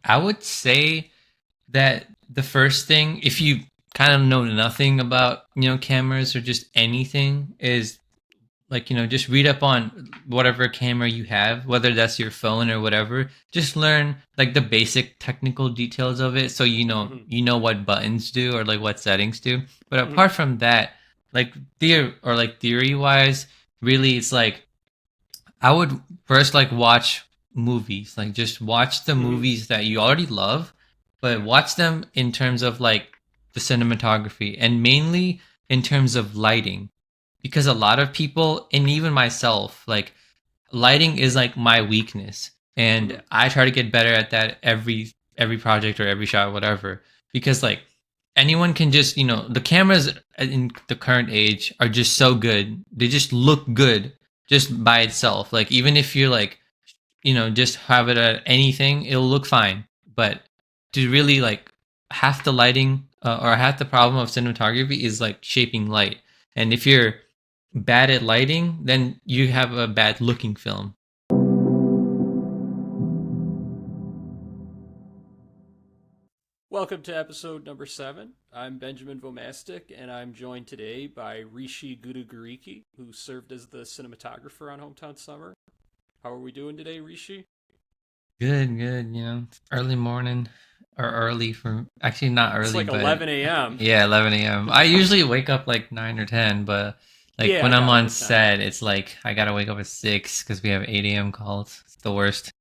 I would say that the first thing, if you kind of know nothing about, cameras or just anything, is like, just read up on whatever camera you have, whether that's your phone or whatever. Just learn like the basic technical details of it, so Hmm. you know what buttons do or like what settings do. But Hmm. apart from that, like theory wise, really it's like I would first like watch movies, like just watch the Hmm. movies that you already love, but watch them in terms of like the cinematography and mainly in terms of lighting. Because a lot of people, and even myself, like lighting is like my weakness. Hmm. And I try to get better at that every project or every shot, whatever. Because like anyone can just, the cameras in the current age are just so good. They just look good just by itself. Like even if you're like, just have it at anything, it'll look fine. But to really like half the lighting or half the problem of cinematography is like shaping light. And if you're bad at lighting, then you have a bad looking film. Welcome to episode number 7. I'm Benjamin Vomastic, and I'm joined today by Rishi Gudduguriki, who served as the cinematographer on Hometown Summer. How are we doing today, Rishi? Good, good. It's early morning or early for actually not It's early, like but 11 a.m. yeah, 11 a.m. I usually wake up like 9 or 10, but like Yeah, when I I'm got up on at 10. set, it's like I gotta wake up at 6 because we have 8 a.m. calls. It's the worst.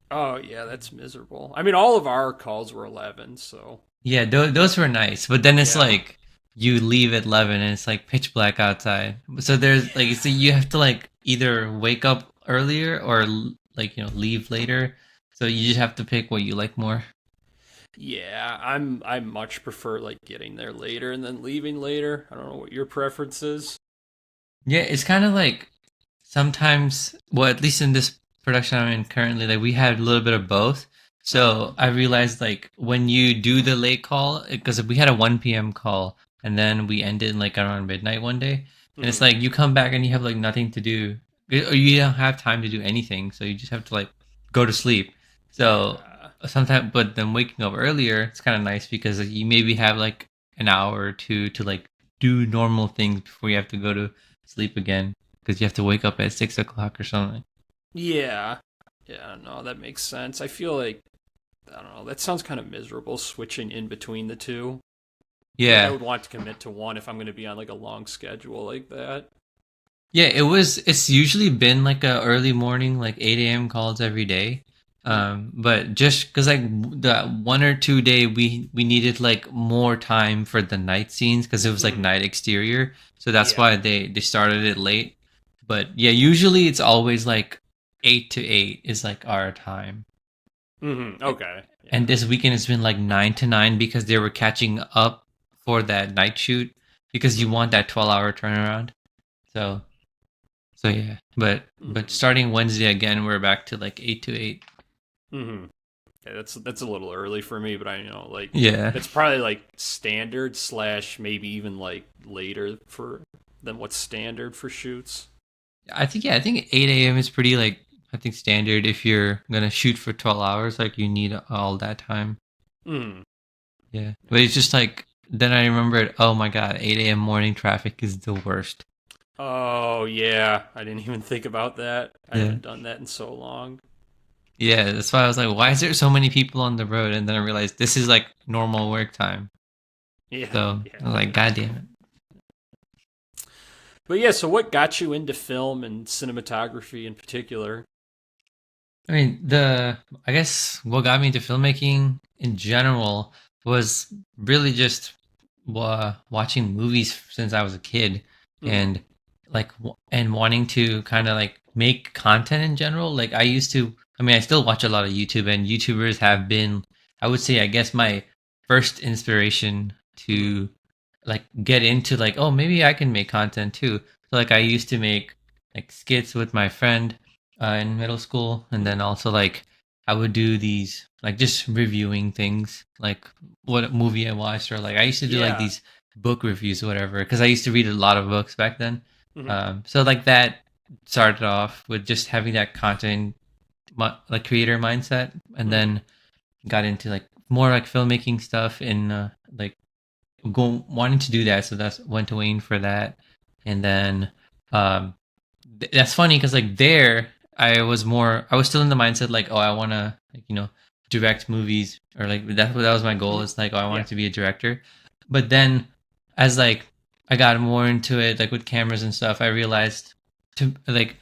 Oh, yeah, that's miserable. I mean, all of our calls were 11, so Yeah, those were nice, but then it's yeah. like you leave at 11 and it's like pitch black outside. So there's like, so you have to like either wake up earlier or like, leave later. So you just have to pick what you like more. Yeah, I much prefer like getting there later and then leaving later. I don't know what your preference is. Yeah, it's kind of like sometimes, well, at least in this production I'm in currently, like we had a little bit of both. Uh-huh. So I realized like when you do the late call, because we had a 1 p.m. call and then we ended like around midnight one day. And it's Hmm. like you come back and you have like nothing to do, or you don't have time to do anything. So you just have to like go to sleep. So Yeah. sometimes, but then waking up earlier, it's kind of nice because you maybe have like an hour or two to like do normal things before you have to go to sleep again because you have to wake up at 6 o'clock or something. Yeah. Yeah, no, that makes sense. I feel like I don't know. That sounds kind of miserable switching in between the two. Like I Yeah, would want to commit to one if I'm going to be on like a long schedule like that. yeah. It's usually been like a early morning, like 8 a.m. calls every day. Hmm. But just because like the 1 or 2 day we needed like more time for the night scenes because it was like Hmm. night exterior, so that's Yeah. why they started it late. But yeah, usually it's always like 8 to 8 is like our time. Hmm. Okay. And Yeah. this weekend it's been like 9 to 9 because they were catching up for that night shoot because you Hmm. want that 12-hour turnaround. So so yeah. But Hmm. starting Wednesday again, we're back to like 8 to 8. Hmm. Yeah, that's a little early for me, but I know like Yeah. that's probably like standard slash maybe even like later for than what's standard for shoots. I think 8 a.m. is pretty like I think standard if you're gonna shoot for 12 hours. Like you need all that time. Hmm. Yeah. But it's just like then I remembered. Oh my god, 8 a.m. morning traffic is the worst. Oh yeah, I didn't even think about that. I Yeah. haven't done that in so long. Yeah, that's why I was like, why is there so many people on the road? And then I realized this is like normal work time. Yeah, So I was like, yeah. God damn it. But yeah, so what got you into film and cinematography in particular? I mean, I guess what got me into filmmaking in general was really just watching movies since I was a kid Hmm. and like and wanting to kind of like make content in general. Like I used to, I mean, I still watch a lot of YouTube and YouTubers have been, I would say, I guess my first inspiration Hmm. to like get into like, oh, maybe I can make content too. So like I used to make like skits with my friend in middle school, and then Hmm. also like I would do these like just reviewing things, like what movie I watched, or like I used to do like Yeah. these book reviews or whatever, because I used to read a lot of books back then. Hmm. So like that started off with just having that content like creator mindset, and Hmm. then got into like more like filmmaking stuff and like wanting to do that. So that's went to Wayne for that, and then um, that's funny because like there I was still in the mindset like, oh, I want to like, direct movies, or like that was my goal. Mhm. It's like, oh, I Yeah. wanted to be a director. But then as like I got more into it, like with cameras and stuff, I realized to like,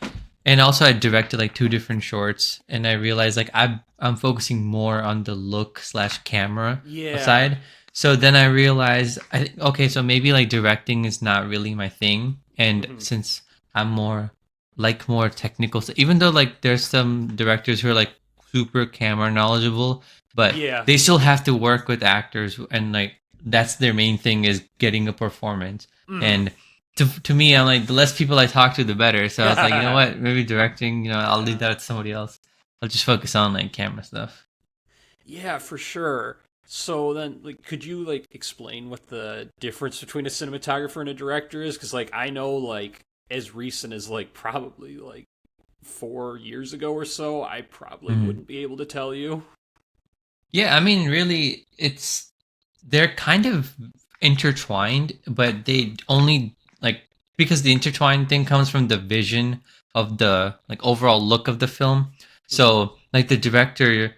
and also I directed like two different shorts, and I realized like I'm focusing more on the look slash camera Yeah. side. So then I realized, okay, so maybe like directing is not really my thing, and Hmm. since I'm more technical, so even though like there's some directors who are like super camera knowledgeable, but Yeah. they still have to work with actors, and like that's their main thing, is getting a performance. Hmm. And to me, I'm like, the less people I talk to, the better. So I was like, you know Yeah. what, maybe directing, I'll leave that to somebody else. I'll just focus on like camera stuff. Yeah, for sure. So then, like, could you like explain what the difference between a cinematographer and a director is? Because like I know like as recent as like probably like 4 years ago or so, I probably Mhm. wouldn't be able to tell you. Yeah, I mean, really, they're kind of intertwined, but they only like, because the intertwined thing comes from the vision of the like overall look of the film. Hmm. So like the director,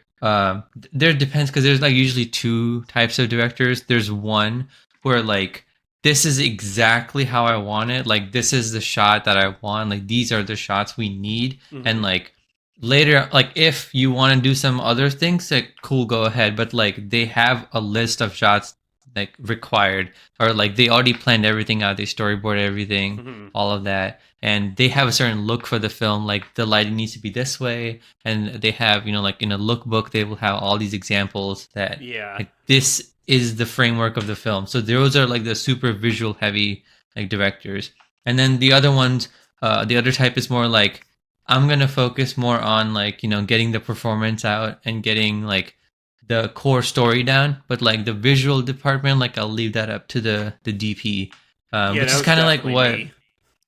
there depends, because there's like usually two types of directors. There's one where like, this is exactly how I want it. Like, this is the shot that I want. Like, these are the shots we need, and Hmm. like later, like if you want to do some other things, like cool, go ahead, but like they have a list of shots like required, or like they already planned everything out, they storyboard everything, Hmm. all of that, and they have a certain look for the film, like the lighting needs to be this way, and they have, like in a lookbook they will have all these examples that Yeah. like this is the framework of the film. So those are like the super visual heavy like directors. And then the other ones, the other type is more like, I'm gonna focus more on like, getting the performance out and getting like the core story down, but like the visual department, like I'll leave that up to the DP, Yeah, which that is was kind of like definitely what, me.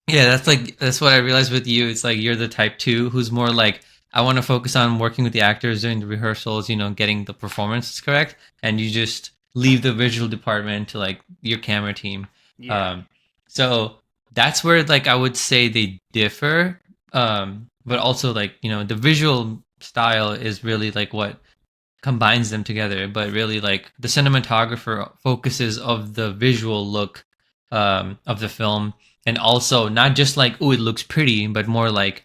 yeah, that's what I realized with you. It's like you're the type two who's more like, I want to focus on working with the actors during the rehearsals, getting the performances correct, and you just leave the visual department to like your camera team. Yeah. Um, so that's where like I would say they differ. But also like, the visual style is really like what combines them together, but really like the cinematographer focuses of the visual look of the film, and also not just like, oh, it looks pretty, but more like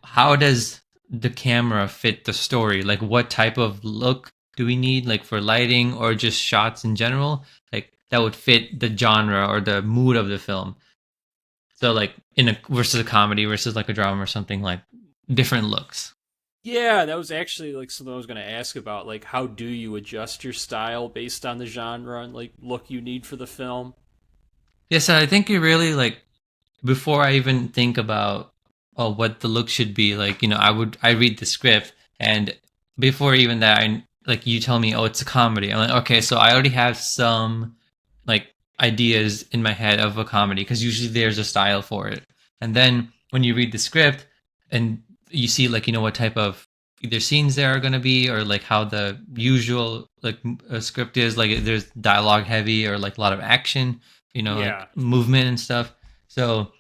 how does the camera fit the story, like what type of look do we need, like for lighting or just shots in general, like that would fit the genre or the mood of the film. So like in a versus a comedy versus like a drama or something, like different looks. Yeah, that was actually like something I was going to ask about. Like, how do you adjust your style based on the genre and like look you need for the film? Yeah, so I think you really like, before I even think about, what the look should be, like, I read the script, and before even that, I like, you tell me, oh, it's a comedy. I'm like, okay, so I already have some like ideas in my head of a comedy, because usually there's a style for it. And then when you read the script and you see like, what type of either scenes there are going to be, or like how the usual like script is, like there's dialogue heavy or like a lot of action, like Yeah. movement and stuff. So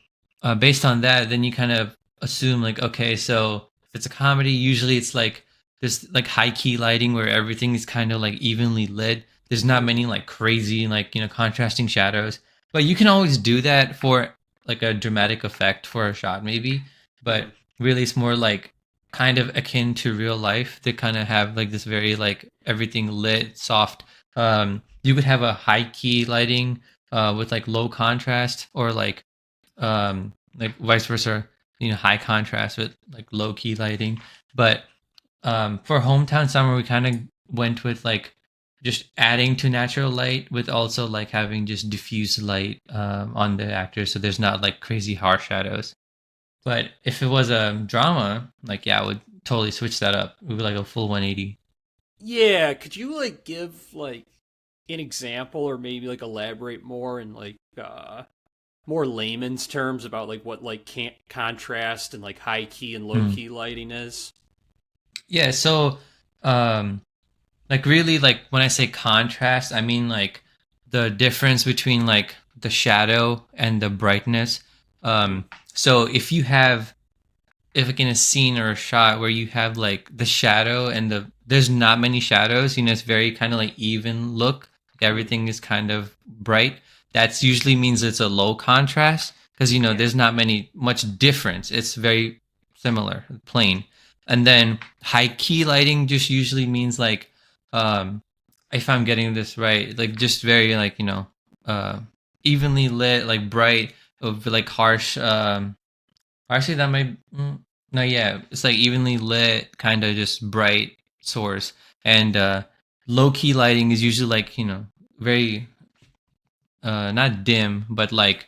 based on that, then you kind of assume like, okay, so if it's a comedy, usually it's like this like high key lighting where everything is kind of like evenly lit. There's not Hmm. many like crazy like, contrasting shadows, but you can always do that for like a dramatic effect for a shot maybe. But Hmm. really, it's more like kind of akin to real life. They kind of have like this very like everything lit, soft. You could have a high key lighting with like low contrast, or like vice versa, high contrast with like low key lighting. But for hometown summer, we kind of went with like just adding to natural light, with also like having just diffuse light on the actors, so there's not like crazy harsh shadows. But if it was a drama, like, yeah, I would totally switch that up. It would be like a full 180. Yeah, could you like give like an example or maybe like elaborate more in like more layman's terms about like what like contrast and like high key and low Hmm. key lighting is? Yeah, so um Like really, like when I say contrast, I mean like the difference between like the shadow and the brightness. Mm. So if like in a scene or a shot where you have like the shadow and there's not many shadows, it's very kind of like even look. Like Mm. everything is kind of bright. That's usually means it's a low contrast because Yeah. there's not much difference. It's very similar, plain. And then high key lighting just usually means like um if I'm getting this right, like just very like, uh evenly lit, like bright, of like harsh actually, that might. No, yeah, it's like evenly lit, kind of just bright source, and low key lighting is usually like very not dim, but like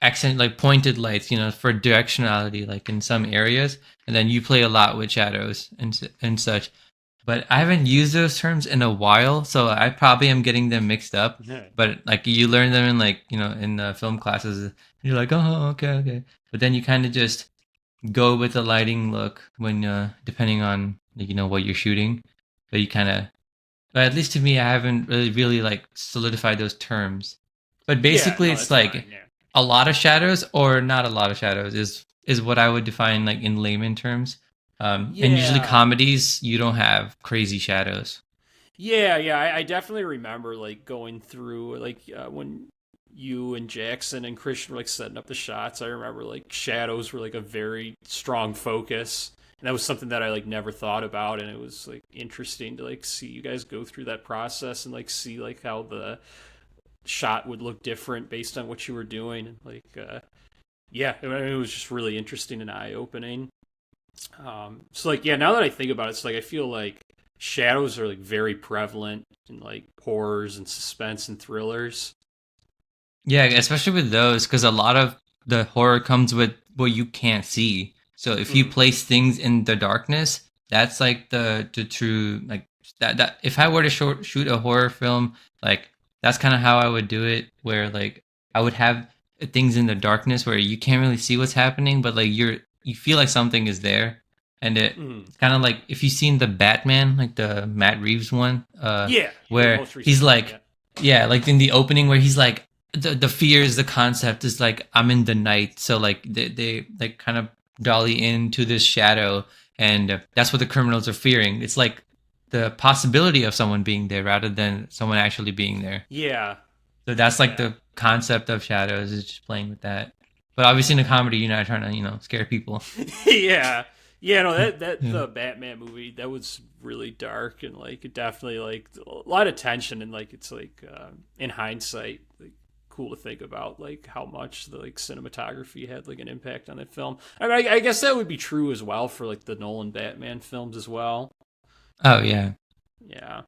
accent, like pointed lights, for directionality, like in some areas, and then you play a lot with shadows and such. But I haven't used those terms in a while, so I probably am getting them mixed up. But like you learn them in like in the film classes, and you're like, oh, okay, okay. But then you kind of just go with the lighting look when depending on like, what you're shooting, but you kind of, but at least to me, I haven't really like solidified those terms. But Yeah. basically No, it's that's like fine. Yeah. a lot of shadows or not a lot of shadows is what I would define like in layman terms. And usually Yeah. comedies you don't have crazy shadows. Yeah, yeah, I definitely remember like going through like when you and Jackson and Christian were like setting up the shots. I remember like shadows were like a very strong focus, and that was something that I like never thought about, and it was like interesting to like see you guys go through that process and like see like how the shot would look different based on what you were doing, and like yeah, it was just really interesting and eye opening. So like yeah, now that I think about it, it's like I feel like shadows are like very prevalent in like horrors and suspense and thrillers. Yeah, especially with those, because a lot of the horror comes with what you can't see. So if you Mm. place things in the darkness, that's like the true like that. If I were to shoot a horror film, like that's kind of how I would do it. Where like I would have things in the darkness where you can't really see what's happening, but like you feel like something is there, and Mm. it's kind of like if you've seen the Batman, like the Matt Reeves one, Yeah, yeah, the where most recent he's one. Yeah. like, yeah, like in the opening where he's like the fear is the concept is like I'm in the night, so like they like kind of dolly into this shadow, and that's what the criminals are fearing. It's like the possibility of someone being there rather than someone actually being there. Yeah. So that's like Yeah. the concept of shadows is just playing with that. But obviously in a comedy, you're not trying to scare people. Yeah. Yeah, no, that Yeah. the Batman movie that was really dark and like it definitely like a lot of tension and like it's like in hindsight like cool to think about like how much the like cinematography had like an impact on that film. I mean, I guess that would be true as well for like the Nolan Batman films as well. Oh yeah. Yeah.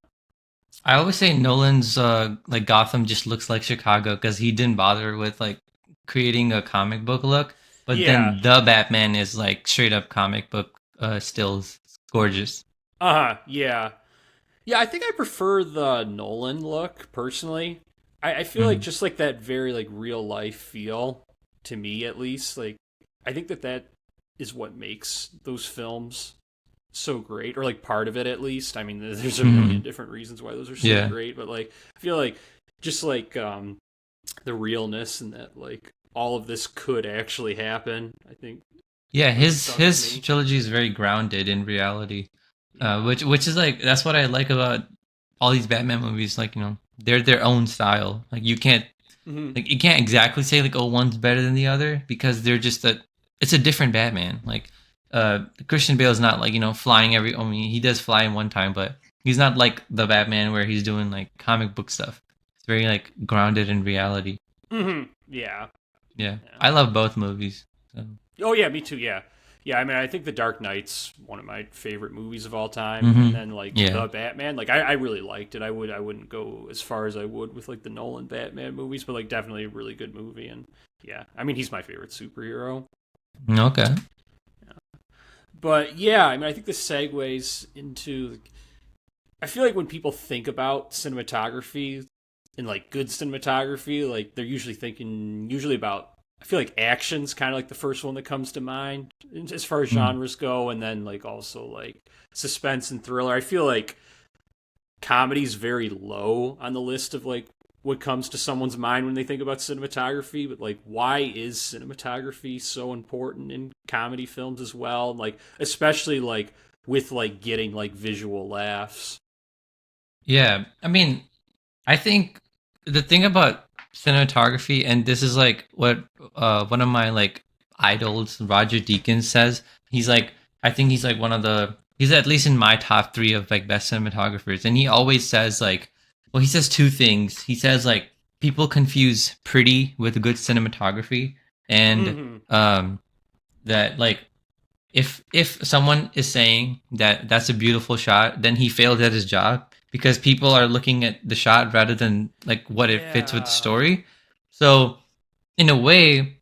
I always say Nolan's like Gotham just looks like Chicago because he didn't bother with like creating a comic book look, but Yeah. then the Batman is like straight up comic book stills. It's gorgeous. Uh-huh. Yeah. Yeah, I think I prefer the Nolan look personally. I feel like Hmm. just like that very like real life feel to me at least. Like I think that is what makes those films so great, or like part of it at least. I mean, there's a million Hmm. different reasons why those are so Yeah, great, but like I feel like just like the realness and that like all of this could actually happen. I think yeah. like His stuck with his me. trilogy is very grounded in reality, Yeah. which is like that's what I like about all these Batman movies. Like they're their own style. Like Hmm. you can't exactly say like, oh, one's better than the other because they're just it's a different Batman. Like Christian Bale's not like flying I mean he does fly in one time, but he's not like the Batman where he's doing like comic book stuff. It's very like grounded in reality. Hmm. Yeah. Yeah, Yeah. I love both movies. So. Oh yeah, me too. Yeah, yeah. I mean, I think The Dark Knight's one of my favorite movies of all time, and Hmm. then like Yeah. The Batman. Like I really liked it. I wouldn't go as far as I would with like the Nolan Batman movies, but like definitely a really good movie. And yeah, I mean, he's my favorite superhero. Okay. But yeah, I mean, I think this segues into. I feel like when people think about cinematography and like good cinematography, like they're usually thinking about. I feel like action's kind of like the first one that comes to mind as far as Mm. genres go, and then like also like suspense and thriller. I feel like comedy's very low on the list of like what comes to someone's mind when they think about cinematography, but like why is cinematography so important in comedy films as well? Like especially like with like getting like visual laughs. Yeah, I mean, I think the thing about cinematography, and this is like what one of my like idols, Roger Deakins, says. He's like, I think he's like one of the, he's at least in my top three of like best cinematographers, and he always says like, well, he says two things. He says like people confuse pretty with good cinematography, and Mm-hmm. um, that like if someone is saying that that's a beautiful shot, then he failed at his job because people are looking at the shot rather than like what it fits with the Yeah. story. So in a way,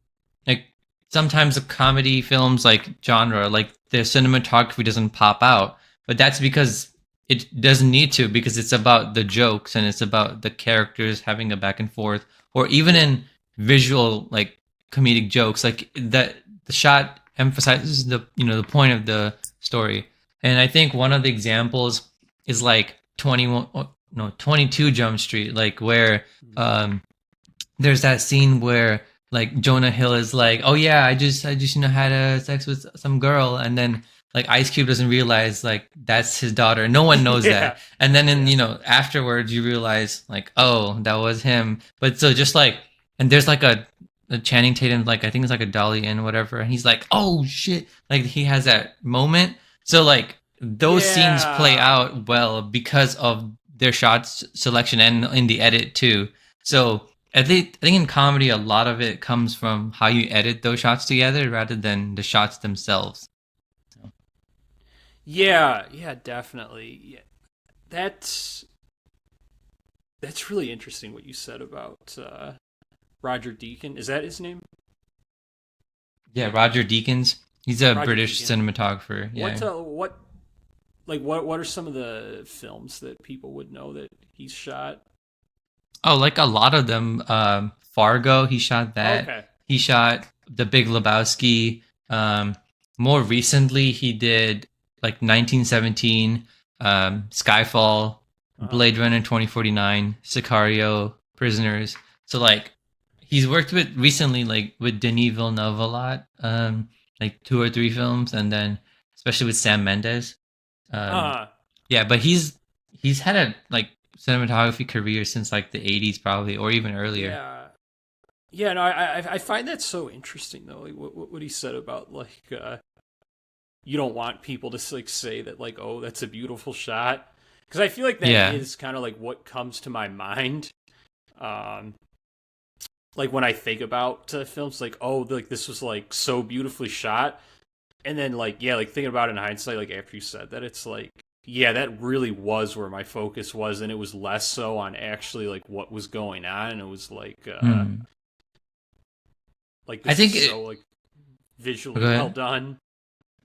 like sometimes the comedy films like genre, like the cinematography doesn't pop out, but that's because it doesn't need to because it's about the jokes and it's about the characters having a back and forth, or even Yeah. in visual like comedic jokes, like that the shot emphasizes the the point of the story. And I think one of the examples is like 21 no 22 Jump Street, like where um there's that scene where like Jonah Hill is like, "Oh yeah, I just had a sex with some girl," and then like Ice Cube doesn't realize like that's his daughter. No one knows that, Yeah. and then in Yeah. afterwards you realize like, oh, that was him. But so just like, and there's like a Channing Tatum, like I think it's like a Dolly in whatever, and he's like, "Oh shit!" Like he has that moment. So like those scenes play Yeah. out well because of their shots selection and in the edit too. So I think in comedy, a lot of it comes from how you edit those shots together rather than the shots themselves. So, Yeah. Yeah. Definitely. Yeah. That's that's really interesting what you said about Roger Deacon. Is that his name? yeah, Roger Deakins, he's a Roger British Deacon. cinematographer. Yeah. What like what are some of the films that people would know that he's shot? Oh, like a lot of them. Fargo, he shot that. Okay. He shot The Big Lebowski. Um, More recently, he did like 1917, Skyfall, Uh-huh. Blade Runner 2049, Sicario, Prisoners. So like he's worked with recently like with Denis Villeneuve a lot, like two or three films, and then especially with Sam Mendes. Um, Uh yeah, but he's had a like cinematography career since like the 80s probably or even earlier. yeah. Yeah, no, I find that so interesting though. Like what he said about like you don't want people to like say that like oh that's a beautiful shot because I feel like that Yeah. is kind of like what comes to my mind. Um, like when I think about films, like oh like this was like so beautifully shot, and then like yeah like thinking about it in hindsight, like after you said that, it's like yeah that really was where my focus was, and it was less so on actually like what was going on, and it was Hmm. like I this is think so it like visually go well ahead. done.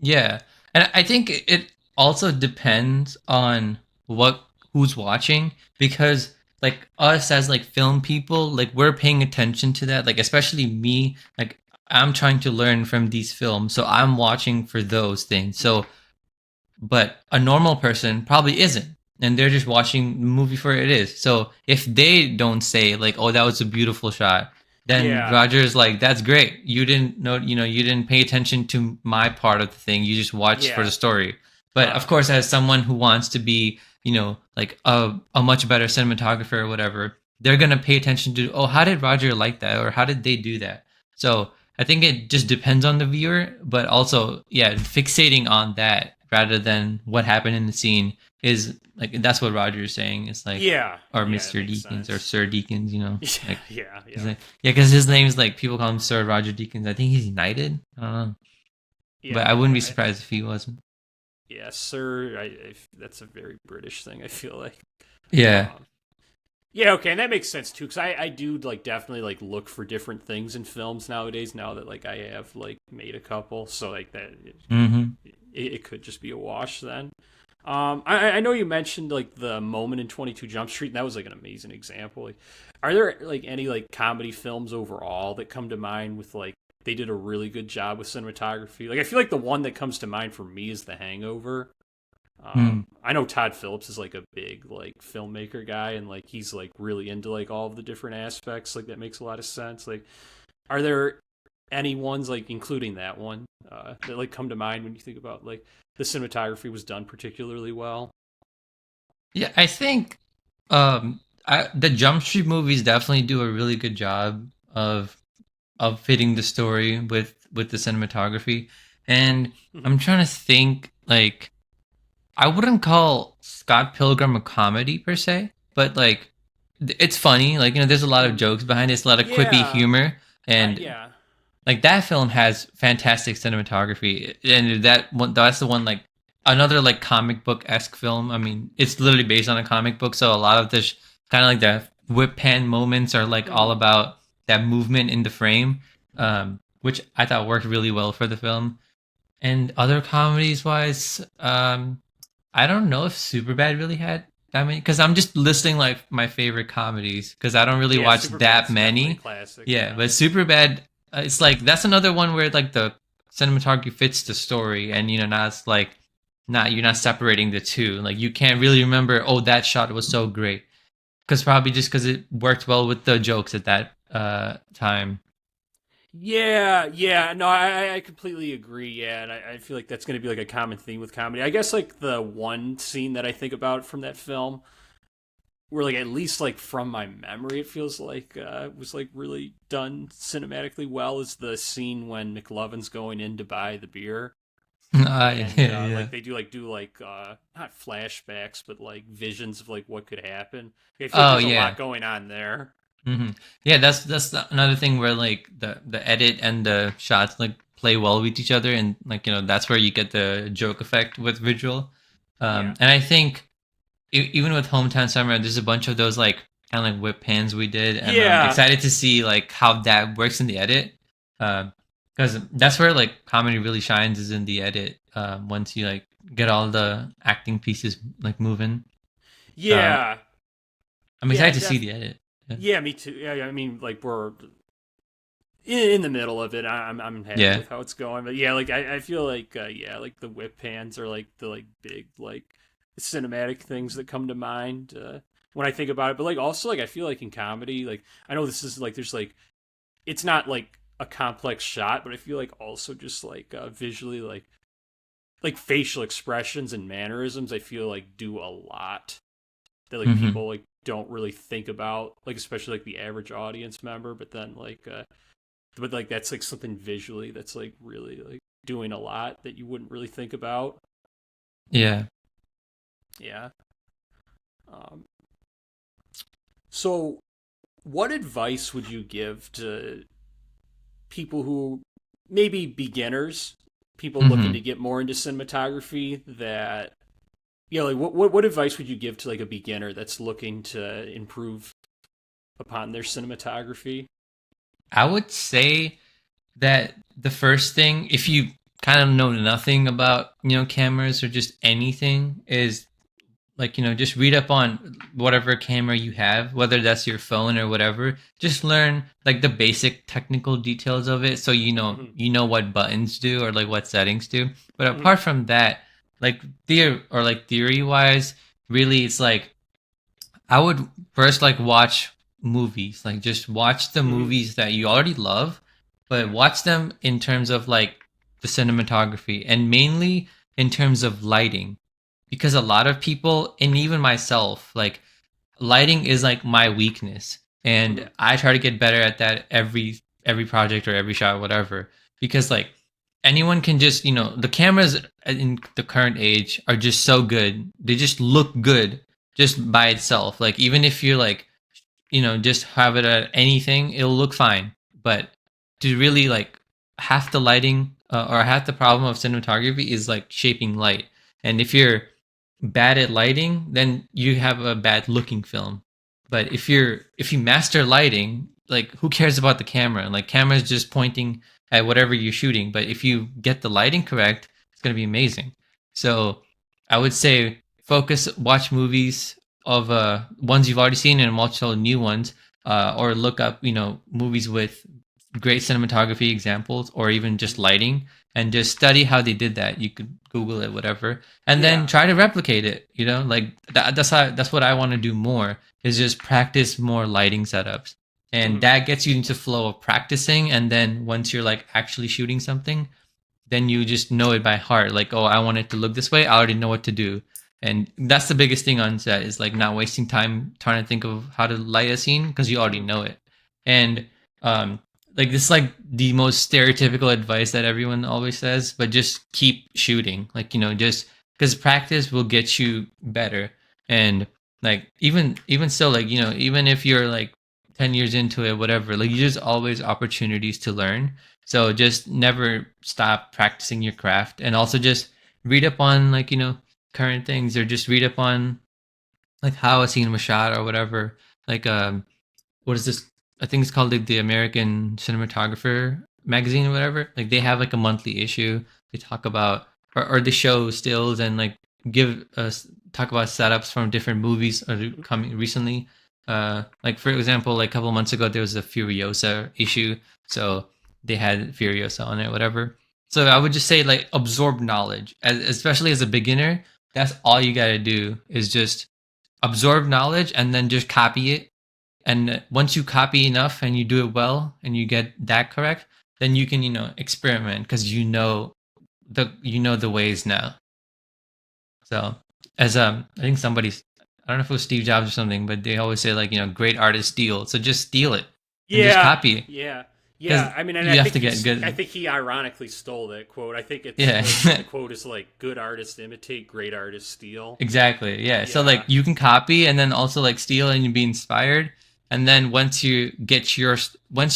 Yeah. And I think it also depends on what who's watching because like us as like film people, like we're paying attention to that. Like especially me, like I'm trying to learn from these films. So I'm watching for those things. So but a normal person probably isn't, and they're just watching the movie for it is. So if they don't say like, "Oh, that was a beautiful shot," then Yeah, Roger's like, "That's great. You didn't know, you didn't pay attention to my part of the thing. You just watched for the yeah, story." But of huh, course, as someone who wants to be, like a much better cinematographer or whatever, they're gonna pay attention to, "Oh, how did Roger like that, or how did they do that?" So I think it just depends on the viewer, but also, yeah, fixating on that rather than what happened in the scene is like that's what Roger is saying. It's like, yeah, or yeah. It Mister makes Deakins or sense. Sir Deakins, Yeah, like yeah, he's yeah, like, yeah, because his name is like people call him Sir Roger Deakins. I think he's United. I don't know, yeah. but I wouldn't be surprised if he wasn't. Yeah, sir. That's a very British thing. I feel like. Yeah, Um, yeah, okay, and that makes sense too, because I do like definitely like look for different things in films nowadays. Now that like I have like made a couple, so like that mm-hmm. it could just be a wash then. I know you mentioned like the moment in 22 Jump Street, and that was like an amazing example. Like, are there like any like comedy films overall that come to mind with like they did a really good job with cinematography? Like I feel like the one that comes to mind for me is The Hangover. Mm. I know Todd Phillips is like a big like filmmaker guy, and like he's like really into like all of the different aspects. Like that makes a lot of sense. Like, are there any ones like including that one that like come to mind when you think about like the cinematography was done particularly well? Yeah, I think the Jump Street movies definitely do a really good job of fitting the story with the cinematography. And Hmm. I'm trying to think, like, I wouldn't call Scott Pilgrim a comedy per se, but like it's funny. Like, there's a lot of Hmm. jokes behind it. It's a lot of quippy Yeah, humor, and yeah. like that film has fantastic cinematography, and that's the one, like, another like comic book esque film. I mean, it's literally based on a comic book, so a lot of this kind of like the whip pan moments are like all Hmm. about that movement in the frame, which I thought worked really well for the film. And other comedies wise, I don't know if Superbad really had that many, because I'm just listing like my favorite comedies because I don't really Yeah, watch that Superbad's definitely a many. classic. Yeah, Yeah. but Superbad, it's like that's another one where like the cinematography fits the story, and not it's like not you're not separating the two. Like you can't really remember, oh, that shot was so great, because probably just because it worked well with the jokes at that time. Yeah, yeah, no, I completely agree. Yeah, and I feel like that's going to be like a common theme with comedy. I guess like the one scene that I think about from that film, where like at least like from my memory, it feels like was like really done cinematically well, is the scene when McLovin's going in to buy the beer, and Yeah, yeah. like they do like not flashbacks, but like visions of like what could happen. I feel like Oh there's a lot yeah. going on there. Yeah, that's another thing where like the edit and the shots like play well with each other, and like that's where you get the joke effect with visual. Yeah, And I think even with Hometown Summer, there's a bunch of those like kind of like whip pans we did, and I'm yeah. excited to see like how that works in the edit, because that's where like comedy really shines, is in the edit. Once you like get all the acting pieces like moving, so Yeah, I'm yeah, excited to see def the edit. Yeah. yeah, me too. Yeah, I mean, like we're in the middle of it. I'm happy Yeah. with how it's going, but yeah, like I feel like yeah, like the whip pans are like the like big like cinematic things that come to mind when I think about it. But like also like I feel like in comedy, like I know this is like there's like it's not like a complex shot, but I feel like also just like visually like facial expressions and mannerisms, I feel like do a lot that like Hmm. people like don't really think about, like especially like the average audience member, but then like but like that's like something visually that's like really like doing a lot that you wouldn't really think about. Yeah. Yeah. um so what advice would you give to people who maybe beginners, people looking to Hmm. get more into cinematography, that like what advice would you give to like a beginner that's looking to improve upon their cinematography? I would say that the first thing, if you kind of know nothing about, cameras or just anything, is like, just read up on whatever camera you have, whether that's your phone or whatever. Just learn like the basic technical details of it, so Hmm. you know what buttons do or like what settings do. But Hmm. apart from that, like theory wise, really it's like I would first like watch movies, like just watch the Hmm. movies that you already love, but Yeah. watch them in terms of like the cinematography, and mainly in terms of lighting, because a lot of people, and even myself, like lighting is like my weakness, Hmm. and I try to get better at that every project or every shot, whatever, because like anyone can just, the cameras in the current age are just so good, they just look good just by itself. Like even if you're like, just have it at anything, it'll look fine. But to really like half the lighting, or half the problem of cinematography is like shaping light. And if you're bad at lighting, then you have a bad looking film. But if you master lighting, like who cares about the camera? Like camera's just pointing at whatever you're shooting. But if you get the lighting correct, it's gonna be amazing. So I would say watch movies of ones you've already seen and watch all the new ones, or look up movies with great cinematography examples or even just lighting and just study how they did that. You could Google it, whatever, and then Yeah. try to replicate it. You know, like that's what I want to do more is just practice more lighting setups. And Mhm. that gets you into flow of practicing. And then once you're like actually shooting something, then you just know it by heart. Like, oh, I want it to look this way. I already know what to do. And that's the biggest thing on set is like not wasting time trying to think of how to light a scene because you already Mhm. know it. And um, like this is like the most stereotypical advice that everyone always says, but just keep shooting. Like, just because practice will get you better. And like even still, like, even if you're like 10 years into it, whatever, like there's always opportunities to learn, so just never stop practicing your craft, and also just read up on like current things, or just read up on like how a scene was shot or whatever. Like what is this? I think it's called like the American Cinematographer magazine or whatever. Like they have like a monthly issue. They talk about or they show stills and like give us talk about setups from different movies or coming recently. Like for example, like a couple months ago there was a Furiosa issue, so they had Furiosa on it, whatever. So I would just say like absorb knowledge, especially as a beginner. That's all you got to do is just absorb knowledge and then just copy it, and once you copy enough and you do it well and you get that correct, then you can experiment because the ways now. So as I think somebody's, I don't know if it was Steve Jobs or something, but they always say like great artists steal, so just steal it and just Yeah. copy it Yeah. because Yeah. I mean, and you have to get I good. think he ironically stole that quote. I think it's Yeah. the quote is like good artists imitate, great artists steal. Exactly. Yeah. So Yeah. like you can copy and then also like steal and you be inspired. And then once you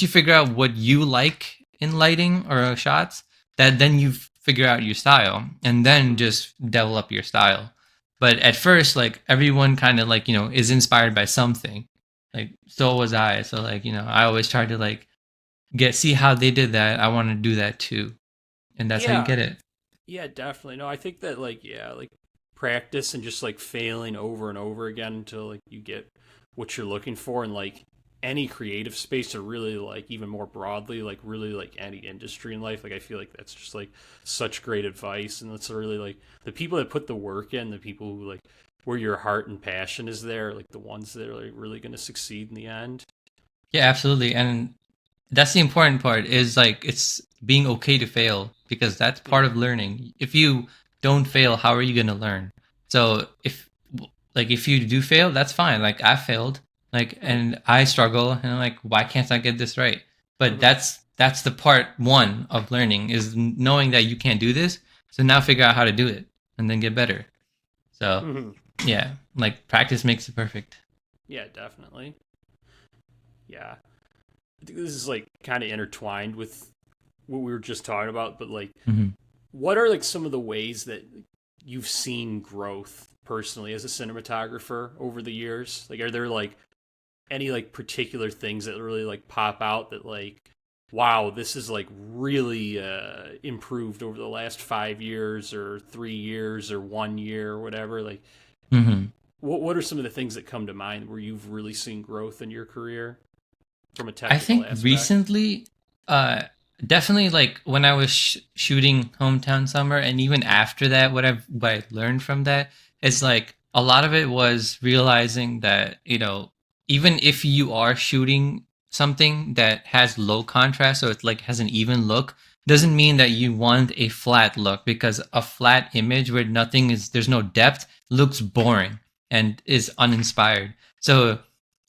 figure out what you like in lighting or shots, that then you figure out your style and then Mhm. just develop your style. But at first, like everyone kind of like, is inspired by something. Like so was I. So like, I always try to like see how they did that. I want to do that too. And that's how you Yeah. get it. Yeah, definitely. No, I think that like yeah, like practice and just like failing over and over again until like you get what you're looking for, and like any creative space, or really like even more broadly like really like any industry in life. Like I feel like that's just like such great advice, and that's really like the people that put the work in, the people who like where your heart and passion is there, like the ones that are like really going to succeed in the end. Yeah, absolutely. And that's the important part is like it's being okay to fail because that's part Yeah. of learning. If you don't fail, how are you going to learn? So if you do fail, that's fine. Like I failed, like, Hmm. and I struggle and I'm like, why can't I get this right? But Hmm. that's the part one of learning is knowing that you can't do this. So now figure out how to do it and then get better. So Hmm. yeah, like practice makes it perfect. Yeah, definitely. Yeah. I think this is like kind of intertwined with what we were just talking about, but like Hmm. what are like some of the ways that you've seen growth personally as a cinematographer over the years? Like are there like any like particular things that really like pop out that like wow, this is like really improved over the last 5 years or 3 years or 1 year or whatever? Like Hmm. what are some of the things that come to mind where you've really seen growth in your carear from a I technical think aspect? recently, uh, definitely like when I was shooting Hometown Summer, and even after that, what I learned from that is like a lot of it was realizing that even if you are shooting something that has low contrast, so it's like has an even look, doesn't Mm-hmm. mean that you want a flat look, because a flat image where there's no depth looks boring and is uninspired. So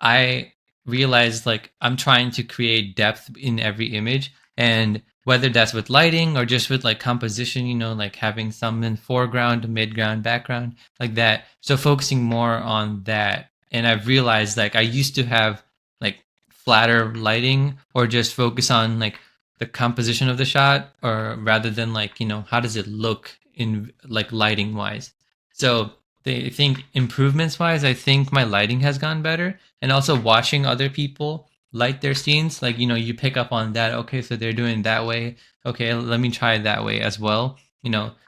I realized like I'm trying to create depth in every image, and whether that's with lighting or just with like composition, like having some in foreground, midground, background, like that. So focusing more on that. And I've realized like I used to have like flatter lighting or just focus on like the composition of the shot, or rather than like how does it look in like lighting wise. So they think improvements wise, I think my lighting has gone better, and also watching other people light their scenes, like you pick up on that. Okay, so they're doing it that way. Okay, let me try it that way as well.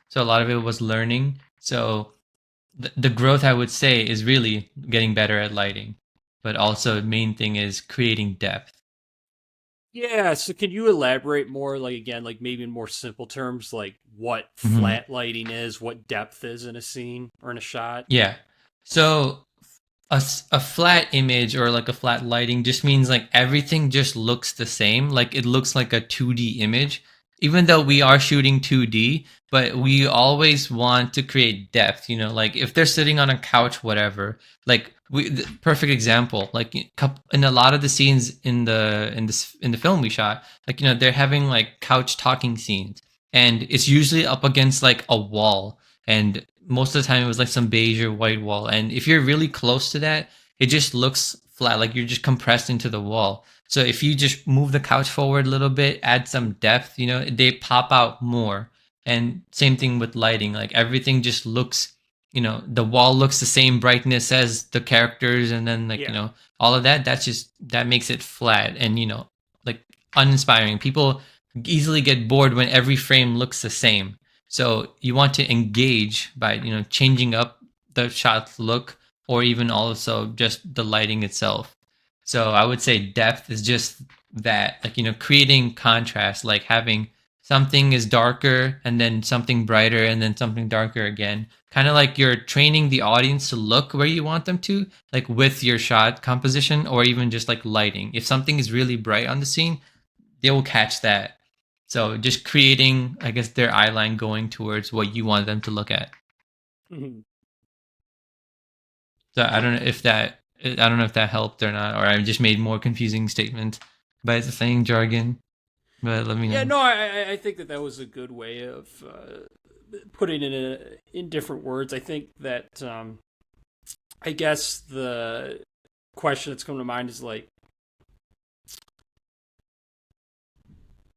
So a lot of it was learning. So the growth, I would say, is really getting better at lighting, but also the main thing is creating depth. Yeah, so can you elaborate more, like again, like maybe in more simple terms, like what Mhm. flat lighting is, what depth is in a scene or in a shot? Yeah. So a flat image or like a flat lighting just means like everything just looks the same. Like it looks like a 2D image, even though we are shooting 2D, but we always want to create depth, like if they're sitting on a couch, whatever, like perfect example, like in a lot of the scenes in the film we shot, like, they're having like couch talking scenes and it's usually up against like a wall, and most of the time it was like some beige or white wall, and if you're really close to that, it just looks flat, like you're just compressed into the wall. So if you just move the couch forward a little bit, add some depth, they pop out more. And same thing with lighting, like everything just looks, the wall looks the same brightness as the characters, and then like, Yeah. all of that, that makes it flat and, like uninspiring. People easily get bored when every frame looks the same. So you want to engage by, changing up the shot's look, or even also just the lighting itself. So I would say depth is just that, like, creating contrast, like having something is darker and then something brighter and then something darker again. Kind of like you're training the audience to look where you want them to, like with your shot composition or even just like lighting. If something is really bright on the scene, they will catch that. So just creating, I guess, their eye line going towards what you want them to look at. Mhm. So I don't know if that helped or not, or I just made more confusing statements by saying jargon. But let me Yeah, know. no, I think that that was a good way of putting it in different words. I think that I guess the question that's come to mind is like,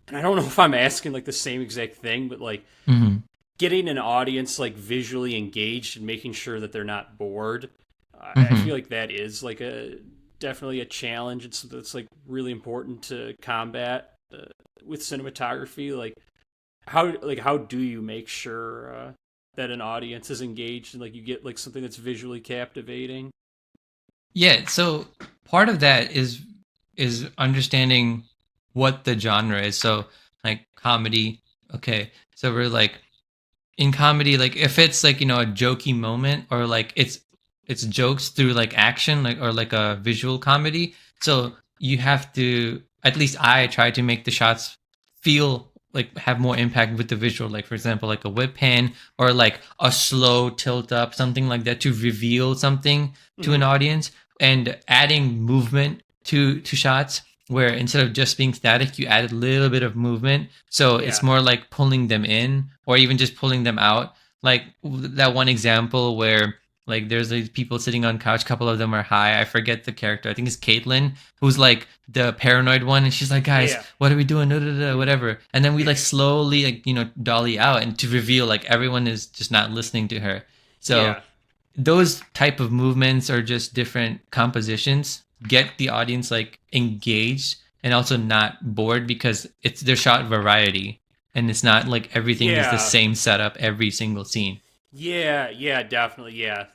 and I don't know if I'm asking like the same exact thing, but like Hmm. getting an audience like visually engaged and making sure that they're not bored. I Hmm. feel like that is like a definitely a challenge. It's like really important to combat with cinematography. Like how do you make sure that an audience is engaged and like you get like something that's visually captivating? Yeah. So part of that is understanding what the genre is. So like comedy. Okay. So we're like in comedy, like if it's like, a jokey moment, or like it's jokes through like action, like, or like a visual comedy. So you have to, at least I try to make the shots feel like have more impact with the visual, like for example like a whip pan or like a slow tilt up, something like that, to reveal something to an Mm-hmm. audience, and adding movement to shots, where instead of just being static, you add a little bit of movement, so it's Yeah. more like pulling them in or even just pulling them out. Like that one example where like there's like people sitting on couch, a couple of them are high. I forget the character. I think it's Caitlin, who's like the paranoid one, and she's like, "Guys, Yeah. what are we doing? Da, da, da, Yeah. whatever." And then we like slowly like dolly out and to reveal like everyone is just not listening to her. So Yeah. those type of movements or just different compositions get the audience like engaged and also not bored, because it's their shot variety, and it's not like everything is the Yeah. same setup every single scene. Yeah. Yeah. Definitely. Yeah.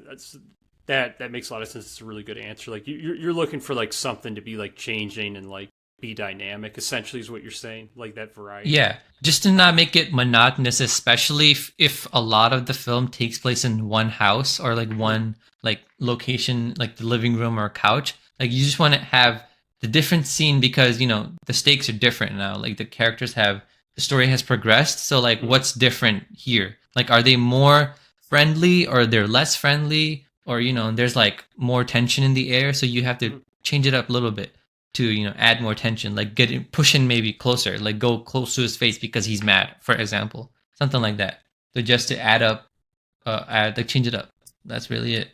That makes a lot of sense. It's a really good answer. Like you're looking for like something to be like changing and like be dynamic. Essentially, is what you're saying. Like that variety. Yeah, just to not make it monotonous, especially if a lot of the film takes place in one house or like Mm-hmm. one like location, like the living room or couch. Like you just want to have the different scene, because the stakes are different now. Like the story has progressed. So like Mm-hmm. what's different here? Like are they more friendly or they're less friendly, or there's like more tension in the air, so you have to Mm-hmm. change it up a little bit to add more tension, like get it, push him maybe closer, like go close to his face because he's mad, for example, something like that. So just to add up, add like change it up. That's really it.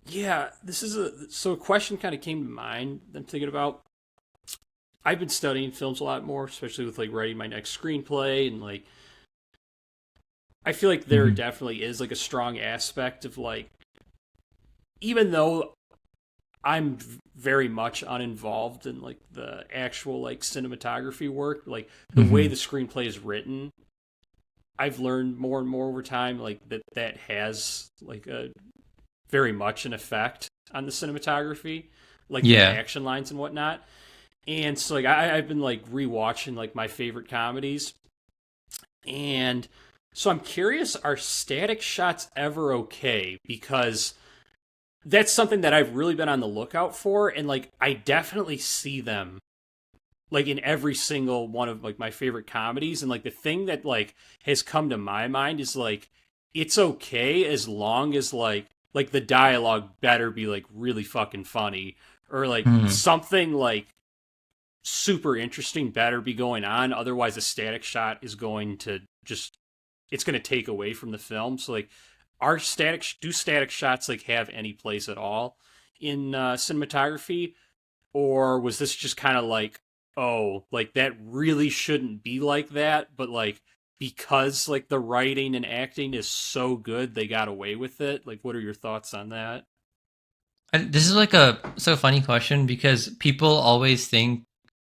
Yeah, this is a question kind of came to mind that I'm thinking about. I've been studying films a lot more, especially with like writing my next screenplay, and like I feel like there Mm-hmm. definitely is like a strong aspect of like, even though I'm very much uninvolved in like the actual like cinematography work, like the way Mm-hmm. the screenplay is written, I've learned more and more over time like that has like a very much an effect on the cinematography, like the Yeah. action lines and whatnot. And so like I've been like rewatching like my favorite comedies, and so I'm curious, are static shots ever okay? Because that's something that I've really been on the lookout for, and like I definitely see them like in every single one of like my favorite comedies. And like the thing that like has come to my mind is like it's okay as long as like the dialogue better be like really fucking funny, or like Hmm. something like super interesting better be going on. Otherwise a static shot is going to just, it's going to take away from the film. So like are static shots like have any place at all in cinematography, or was this just kind of like, oh, like that really shouldn't be like that, but like because like the writing and acting is so good they got away with it? Like what are your thoughts on that? This is like a so funny question because people always think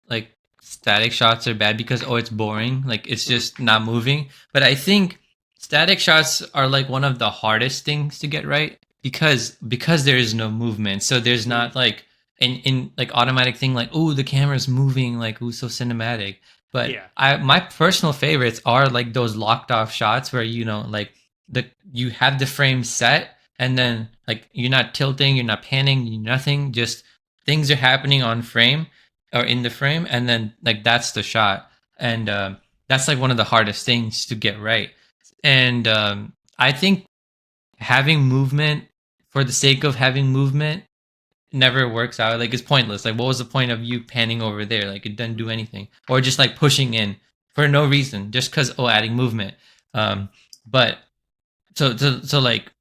like static shots are bad because oh it's boring, like it's Mm-hmm. just not moving. But I think static shots are like one of the hardest things to get right because there is no movement, so there's Mm-hmm. not like in like automatic thing like oh the camera's moving like ooh so cinematic. But Yeah. I my personal favorites are like those locked off shots where you know like the you have the frame set and then like you're not tilting, you're not panning, you're nothing, just things are happening on frame or in the frame, and then like that's the shot. And that's like one of the hardest things to get right. And I think having movement for the sake of having movement never works out. Like it's pointless. Like what was the point of you panning over there? Like it doesn't do anything. Or just like pushing in for no reason, just because oh adding movement. But so like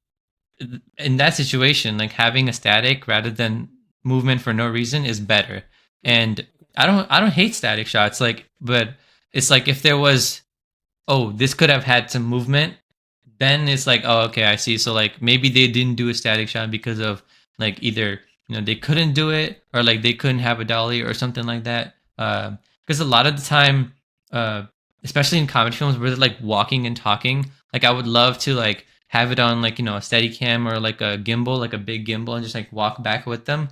in that situation, like having a static rather than movement for no reason is better. Mm-hmm. And I don't hate static shots, like, but it's like if there was oh this could have had some movement, then it's like oh okay I see. So like maybe they didn't do a static shot because of like either they couldn't do it or like they couldn't have a dolly or something like that. Because a lot of the time, uh, especially in comedy films where they're like walking and talking, like I would love to like have it on like a steady cam or like a gimbal, like a big gimbal, and just like walk back with them.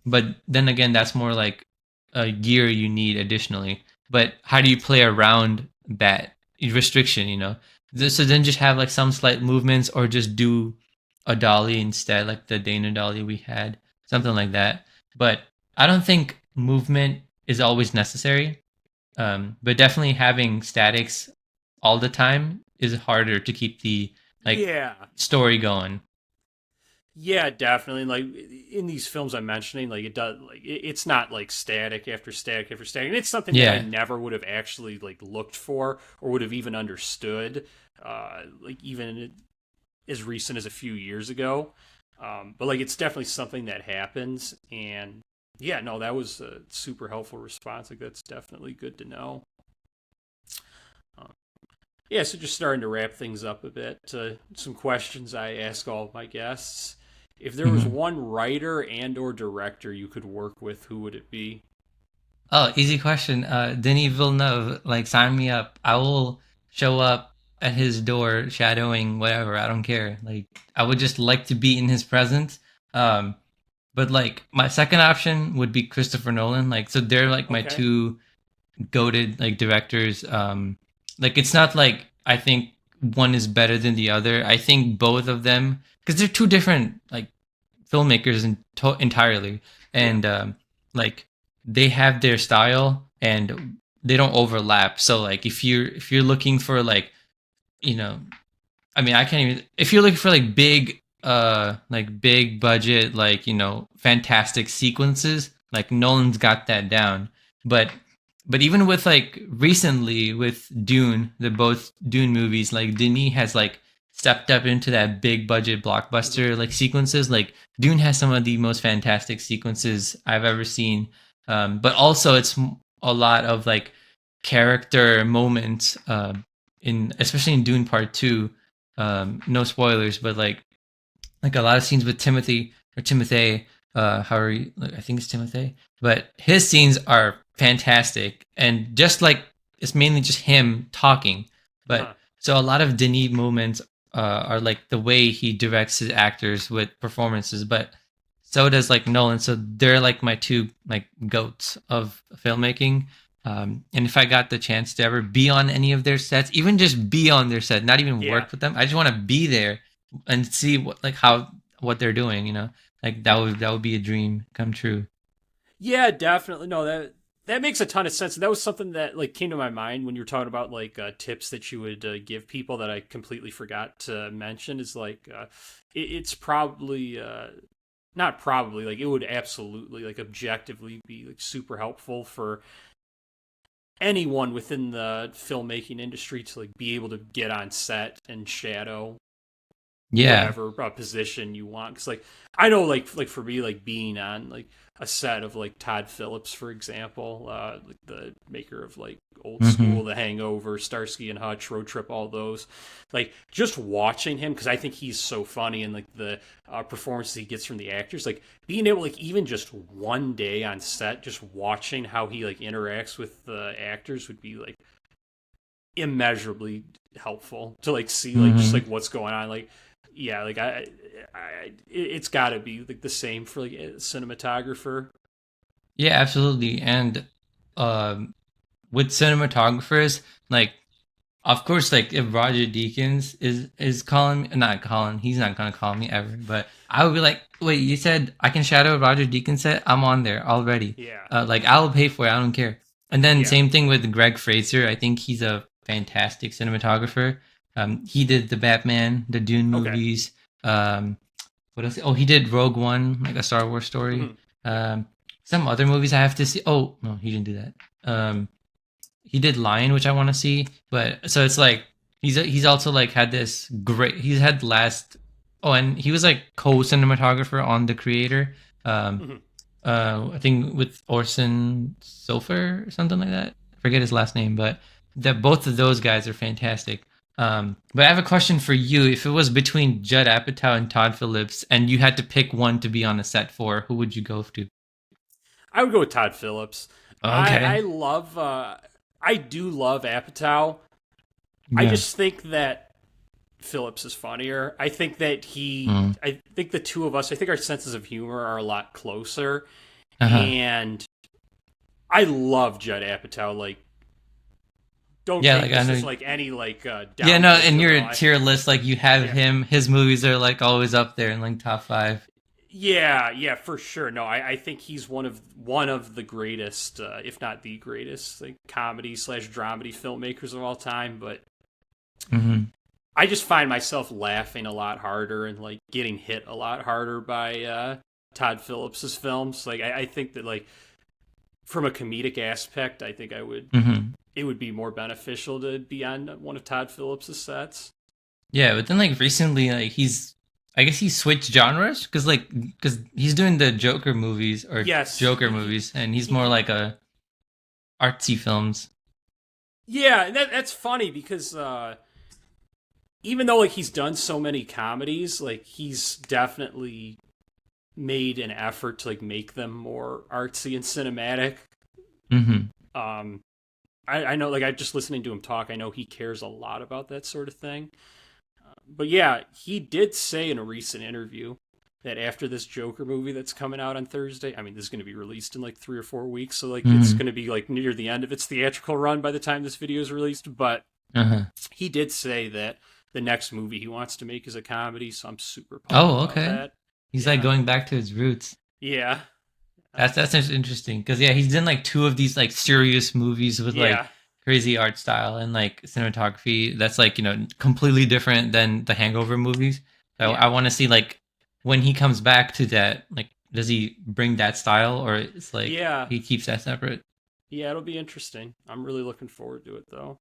But then again, that's more like a gear you need additionally. But how do you play around that restriction? So then just have like some slight movements or just do a dolly instead, like the Dana dolly we had, something like that. But I don't think movement is always necessary. But definitely having statics all the time is harder to keep the like Yeah. story going. Yeah, definitely. Like in these films I'm mentioning, like it does, like it's not like static after static after static. And it's something that I Yeah. never would have actually like looked for or would have even understood, like even as recent as a few years ago. But like it's definitely something that happens, and yeah, no, that was a super helpful response. Like that's definitely good to know. Um, yeah, so just starting to wrap things up a bit. Some questions I ask all of my guests. If there was Mhm. one writer and or director you could work with, who would it be? Oh, easy question. Denis Villeneuve, like sign me up. I will show up at his door shadowing whatever. I don't care. Like I would just like to be in his presence. Um, but like my second option would be Christopher Nolan. Like so they're like my Okay. two goated like directors. Like it's not like I think one is better than the other. I think both of them because they're two different like filmmakers entirely, Yeah. and like they have their style and they don't overlap. So like if you're looking for you know I mean, I can't even. If you're looking for like big budget, like fantastic sequences, like Nolan's got that down. But but even with like recently with Dune, the both Dune movies, like Denis has like stepped up into that big budget Hmm. blockbuster like sequences. Like Dune has some of the most fantastic sequences I've ever seen. But also it's a lot of like character moments. In especially in Dune Part Two, no spoilers, but like a lot of scenes with Timothy or Timothy, I think it's Timothy, but his scenes are fantastic, and just like it's mainly just him talking, but Uh-huh. so a lot of Denis moments are like the way he directs his actors with performances, but so does like Nolan. So they're like my two like goats of filmmaking. And if I got the chance to ever be on any of their sets, even just be on their set, not even Yeah. work with them, I just want to be there and see what like how what they're doing. You know, like that would be a dream come true. Yeah, definitely. No, that makes a ton of sense. And that was something that like came to my mind when you were talking about like tips that you would give people that I completely forgot to mention. Is like it's probably not probably like it would absolutely like objectively be like super helpful for anyone within the filmmaking industry to like be able to get on set and shadow Yeah. whatever position you want. Because like I know like for me like being on like a set of like Todd Phillips, for example, like the maker of like Old Hmm. School, The Hangover, Starsky and Hutch, Road Trip, all those, like just watching him, because I think he's so funny, and like the performances he gets from the actors, like being able like even just one day on set, just watching how he like interacts with the actors would be like immeasurably helpful to like see like just Hmm. like what's going on. Like yeah, like it's got to be like the same for like a cinematographer. Yeah, absolutely. And um, with cinematographers, like of course, like if Roger Deakins is calling me, not calling, he's not gonna call me ever. But I would be like, wait, you said I can shadow a Roger Deakins set? I'm on there already. Yeah, Like I'll pay for it. I don't care. And then yeah, same thing with Greg Fraser. I think he's a fantastic cinematographer. He did the Batman, the Dune okay. movies. Um, what else? Oh, he did Rogue One, like a Star Wars story. Mhm. Um, some other movies I have to see. Oh no, he didn't do that. He did Lion, which I want to see. But so it's like he's also like had this great. He's had last. Oh, and he was like co-cinematographer on The Creator. Um, Mhm. I think with Orson Sofer or something like that. I forget his last name, but that both of those guys are fantastic. But I have a question for you. If it was between Judd Apatow and Todd Phillips, and you had to pick one to be on a set for, who would you go to? I would go with Todd Phillips. I Okay. love I do love Apatow. I Yeah. just think that Phillips is funnier. Mm. I think the two of us, I think our senses of humor are a lot closer. Uh huh. And I love Judd Apatow. Like, don't Yeah, take like I this as know. like any like Yeah, no, downgrade in of it your all. tier list, like you have Yeah, him. His movies are like always up there in like top five. yeah, for sure. No, I think he's one of the greatest, if not the greatest, like comedy slash dramedy filmmakers of all time. But Hmm. I just find myself laughing a lot harder and like getting hit a lot harder by Todd Phillips's films. Like I think that like from a comedic aspect, I think I would Hmm. it would be more beneficial to be on one of Todd Phillips's sets. Yeah, but then like recently, like I guess he switched genres because he's doing the Joker movies or Yes, Joker movies, and he's more he like a artsy films. yeah, that's funny because even though like he's done so many comedies, like he's definitely made an effort to like make them more artsy and cinematic. Hmm. Um, I know like I just listening to him talk, I know he cares a lot about that sort of thing. But yeah, he did say in a recent interview that after this Joker movie that's coming out on Thursday, I mean, this is going to be released in like 3 or 4 weeks, so like it's Hmm. going to be like near the end of its theatrical run by the time this video is released. But Uh-huh. he did say that the next movie he wants to make is a comedy, so I'm super pumped Oh, about okay. that. He's like Yeah, going back to his roots. yeah, That's interesting because yeah, he's done like two of these like serious movies with like yeah, crazy art style and like cinematography. That's like completely different than the Hangover movies. So I yeah, want to see like when he comes back to that, like does he bring that style or it's like yeah, he keeps that separate? yeah. It'll be interesting. I'm really looking forward to it, though.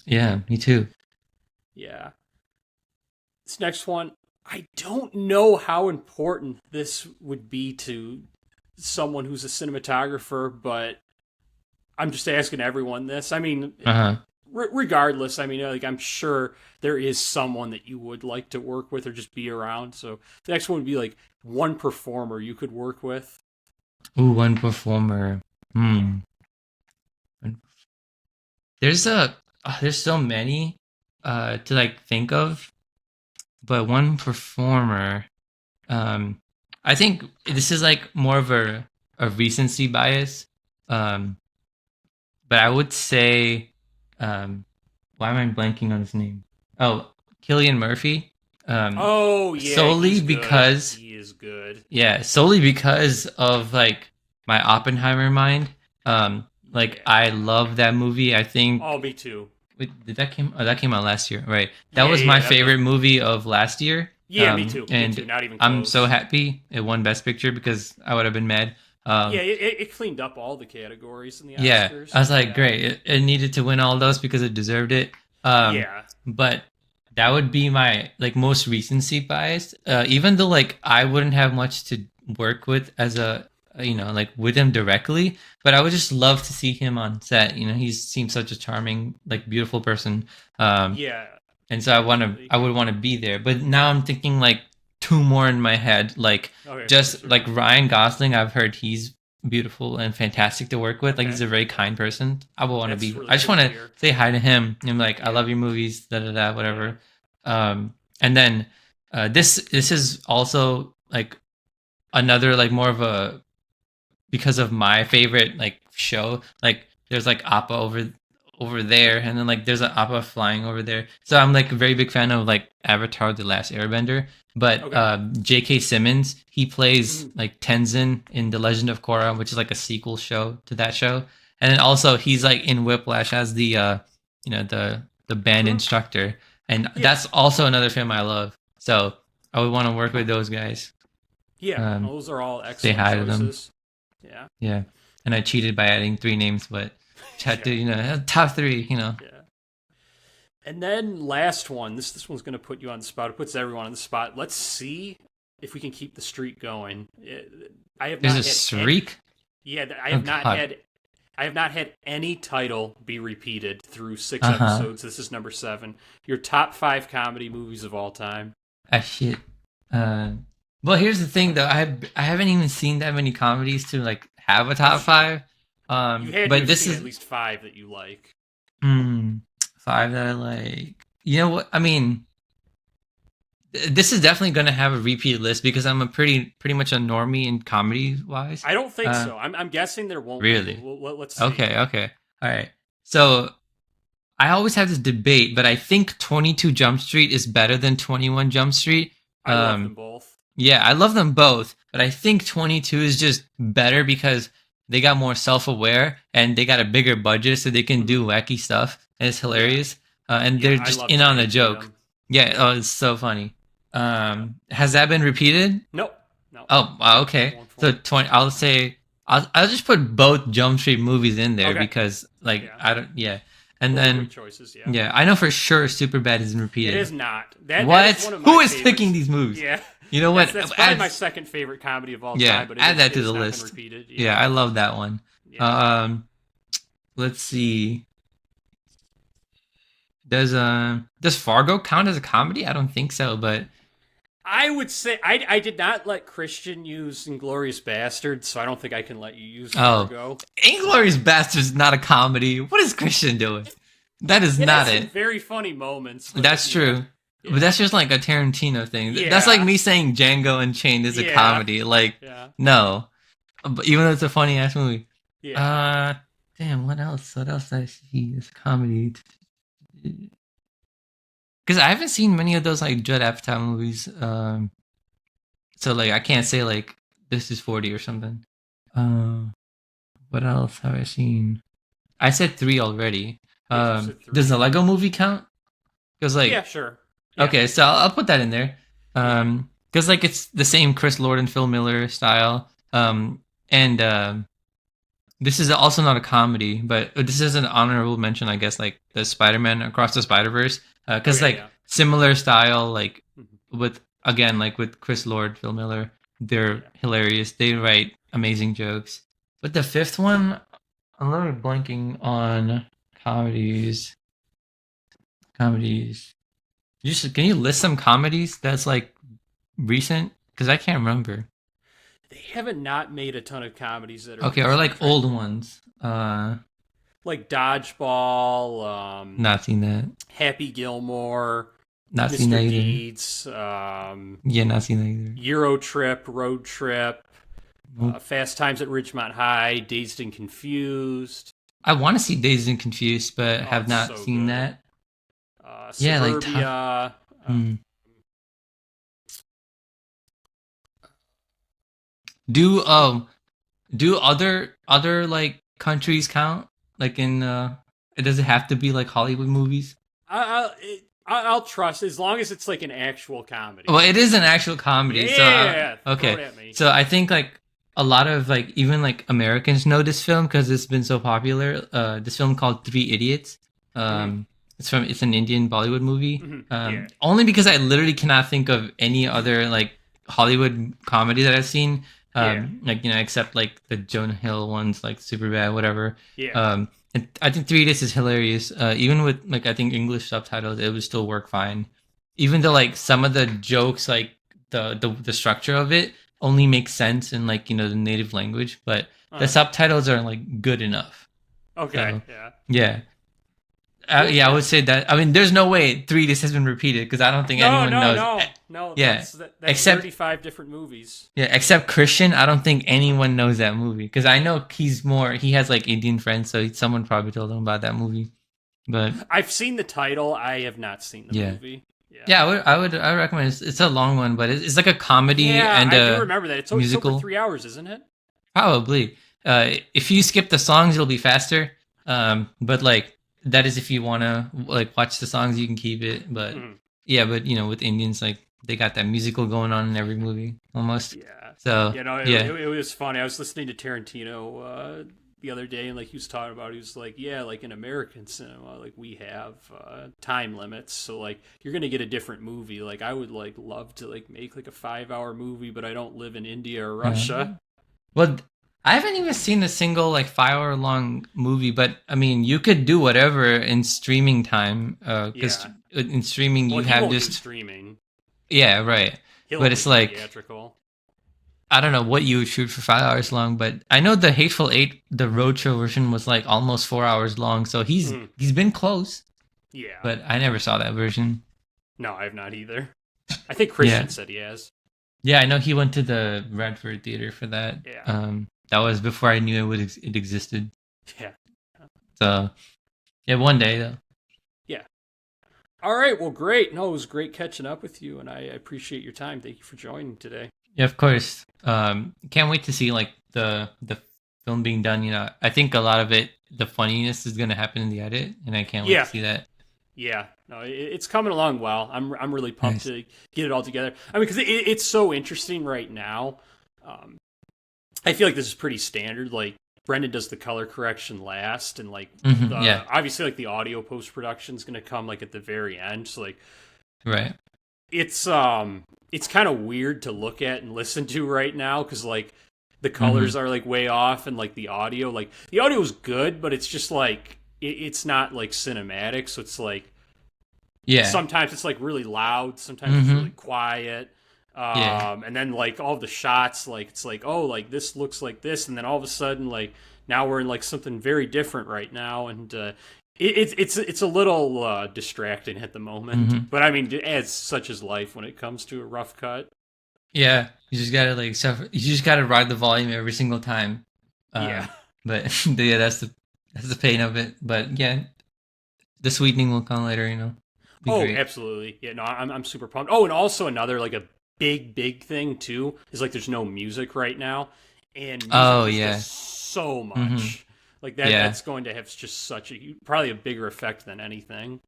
Yeah, me too. Yeah. This next one, I don't know how important this would be to someone who's a cinematographer, but I'm just asking everyone this. I mean, Uh huh. regardless, I mean, like I'm sure there is someone that you would like to work with or just be around. So the next one would be like one performer you could work with. Ooh, one performer. Yeah. Hmm. There's a there's so many to like think of, but one performer. Um, I think this is like more of a recency bias. Um, but I would say, um, why am I blanking on his name? Oh, Killian Murphy. Um, Oh yeah, solely he's good. because, He is good. yeah, solely because of like my Oppenheimer mind. Like I Yeah. love that movie. I Oh, think me too. wait, did that came? Oh, that came out last year, right? That Yeah, was yeah, my yeah. That was. favorite movie of last year. Yeah, me too. Me too. And Not even I'm so close. happy it won Best Picture because I would have been mad. Yeah, Um, it cleaned up all the categories in the yeah, I Oscars. was like, Yeah. great. It needed to win all those because it deserved it. Yeah. But that would be my like most recency bias. Even though like I wouldn't have much to work with as a like with him directly, but I would just love to see him on set. He seems such a charming, like beautiful person. Um, Yeah. and so Definitely. I would want to be there. But now I'm thinking like two more in my head, like Okay, for just sure. like Ryan Gosling. I've heard he's beautiful and fantastic to work with. Like he's Okay. a very Yeah. kind person. I would want to That's be. really I just cool want to to hear. say hi to him. And like, I Yeah. love your movies. Da da da. Yeah. Whatever. And then this is also like another like more of a because of my favorite like show. Like there's like Appa over there, and then like there's an Appa flying over there. So I'm like a very big fan of like Avatar: The Last Airbender. But Okay. J.K. Simmons, he plays Mhm. like Tenzin in The Legend of Korra, which is like a sequel show to that show. And then also he's like in Whiplash as the the band Mhm. instructor, and Yeah. that's also another film I love. So I would want to work with those guys. Yeah. Um, Those are all say excellent hi to them. choices. Yeah. Yeah. And I cheated by adding three names, but had to, Yeah. top three. Yeah. And then last one. This one's gonna put you on the spot. It puts everyone on the spot. Let's see if we can keep the streak going. I have There's a not had any. streak? Yeah, Oh, God. I have not had any title be repeated through six Uh huh. episodes. This is number 7. Your top 5 comedy movies of all time. Ah, shit. Uh, well, here's the thing, though. I haven't even seen that many comedies to, like, have a top five. You had to But have this seen at is least 5 that you like. hmm, five that I like. You know what? I mean, this is definitely going to have a repeat list because I'm a pretty much a normie in comedy wise. I don't think Uh, so. I'm guessing there won't be, but really? let's see. Okay, okay. All right. So I always have this debate, but I think 22 Jump Street is better than 21 Jump Street. I love them Um, both. yeah, I love them both, but I think 22 is just better because they got more self-aware and they got a bigger budget, so they can Hmm. do wacky stuff, and it's Yeah, hilarious. And yeah. they're I just love in on the Channing joke. Tatum. Yeah, oh, it's so funny. Yeah. Has that been repeated? Nope. No. Oh, wow, Not okay. one for So one. 20. I'll say I'll just put both Jump Street movies in there Okay. because like Yeah. I don't yeah, and Both great then choices. Yeah. yeah, I know for sure Superbad isn't It repeated. is not. That is What? one of Who my is picking favorites. these moves? Yeah. You know what? That's probably Add my second favorite comedy of all yeah, time, but add that it to has the not been list. repeated. Yeah, Yeah. I love that one. Yeah. Um, let's see. Does Fargo count as a comedy? I don't think so, but I would say I did not let Christian use Inglorious Bastards, so I don't think I can let you use oh, Fargo. Inglourious Basterds is not a comedy. What is Christian doing? That is It has not some it. very funny moments, but That's yeah. true. But Yeah. that's just like a Tarantino thing. That's like Yeah. me saying Django Unchained is a Yeah. comedy. Like, Yeah. no. But even though it's a funny ass movie. Yeah. Uh, damn. What else? What else did I see as comedy? Because I haven't seen many of those like Judd Apatow movies. So like I can't say like this is 40 or something. Uh, what else have I seen? I said three already. Yeah, you said Does 3. the Lego movie count? Because Yeah, like sure. Yeah. okay, so I'll put that in there. Yeah. Because like it's the same Chris Lord and Phil Miller style. And this is also not a comedy, but this is an honorable mention, I guess. Like the Spider-Man Across the Spider-Verse, because Okay, like yeah. similar style, like Mhm. with again like with Chris Lord, Phil Miller, they're Yeah. hilarious. They write amazing jokes. But the fifth one, I'm literally blanking on comedies. Comedies. Can you list some comedies that's like recent? Because I can't remember. They haven't not made a ton of comedies that are Okay, or recent. I'm like trying old ones. like Dodgeball, Not seen that. Happy Gilmore. Not seen Mr. that either. Deeds, Yeah, not seen that either. Euro Trip, Road Trip, Nope. Fast Times at Ridgemont High, Dazed and Confused. I want to see Dazed and Confused, but Oh, have it's not so seen good. that. Yeah, like Suburbia. hmm. Do do other like countries count? Like in it does it have to be like Hollywood movies? I'll trust as long as it's like an actual Well, comedy. it is an actual comedy, so Yeah, throw it okay. at me. So I think like a lot of like even like Americans know this film because it's been so popular. This film called Three Idiots. Hmm. Um, it's an Indian Bollywood movie. Hmm. Yeah, Only because I literally cannot think of any other like Hollywood comedy that I've seen. yeah, Like except like the Jonah Hill ones, like Superbad, whatever. yeah. And I think Three Idiots is hilarious. Even with like I think English subtitles, it would still work fine even though like some of the jokes like the structure of it only makes sense in like the native language but the Uh, subtitles are like good enough okay, so yeah. yeah Well, yeah I yeah. would say that I mean there's no way three this has been repeated because I don't think No, anyone no, knows no, no. yeah That's except 35 different movies. except Christian I don't think anyone knows that movie because I know he has like Indian friends so someone probably told him about that movie but I've seen the title. I have not seen the yeah movie. Yeah. yeah I would recommend it's a long one but it's like a comedy Yeah, and I do a remember that. It's over musical 3 hours, isn't it? probably. If you skip the songs, it'll be faster. But like that is if you wanna like watch the songs, you can keep it. But Mhm. yeah, but with Indians, like they got that musical going on in every movie almost. Yeah. So yeah, It was funny. I was listening to Tarantino the other day, and like he was talking about, he was like, yeah, like in American cinema, like we have time limits, so like you're gonna get a different movie. Like I would like love to like make like a 5 hour movie, but I don't live in India or yeah. Russia. Well, I haven't even seen a single like 5 hour long movie, but I mean, you could do whatever in streaming time. Because Yeah. in streaming Well, you he have won't do just streaming. yeah, right. He'll But only it's do like theatrical. I don't know what you would shoot for 5 hours long, but I know the Hateful Eight, the roadshow version, was like almost 4 hours long. So Mhm. he's been close, Yeah. but I never saw that version. No, I have not either. I think Yeah, Christian said he has. yeah, I know he went to the Radford Theater for that. Yeah. That was before I knew it existed. Yeah. So yeah, one day though. Yeah. All right. Well, great. No, it was great catching up with you, and I appreciate your time. Thank you for joining today. Yeah, of course. Can't wait to see like the film being done. I think a lot of it, the funniness is gonna happen in the edit, and I can't wait to Yeah. see that. Yeah. No, it's coming along well. I'm really pumped Nice. to get it all together. I mean, because it's so interesting right now. Um, I feel like this is pretty standard. Like Brendan does the color correction last, and like Yeah. obviously like the audio post production is going to come like at the very end. So like Right. it's kind of weird to look at and listen to right now because like the hmm colors are like way off, and like the audio is good, but it's just like it's not like cinematic. So it's like Yeah. sometimes it's like really loud, sometimes it's really hmm quiet. Yeah. And then like all the shots, like it's like, oh, like this looks like this, and then all of a sudden, like now we're in like something very different right now, and it's a little distracting at the moment. hmm But I mean, as such is life when it comes to a rough cut. Yeah. You just gotta like suffer. You just gotta ride the volume every single time. Yeah. But yeah, that's the pain of it. But yeah, the sweetening will come later. Be Oh, great. absolutely. Yeah, no, I'm super pumped. Oh, and also another like a big thing too is like there's no music right now, and music Oh does yeah. this so hmm much. Like Yeah. that's going to have just such a probably a bigger effect than anything.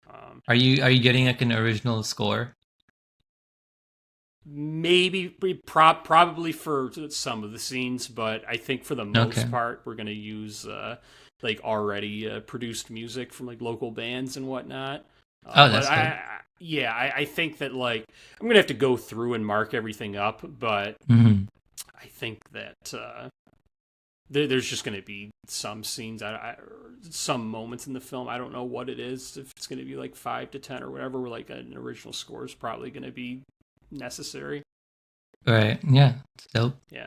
Um, Are you getting like an original score? maybe probably for some of the scenes, but I think for the Okay. most part we're gonna use like already produced music from like local bands and whatnot. Oh, But that's dope. yeah, I think that like I'm gonna have to go through and mark everything up, but hmm I think that there's just gonna be some scenes, some moments in the film. I don't know what it is. If it's gonna be like 5 to 10 or whatever, where like an original score is probably gonna be necessary. Right. Yeah. It's dope. Yeah.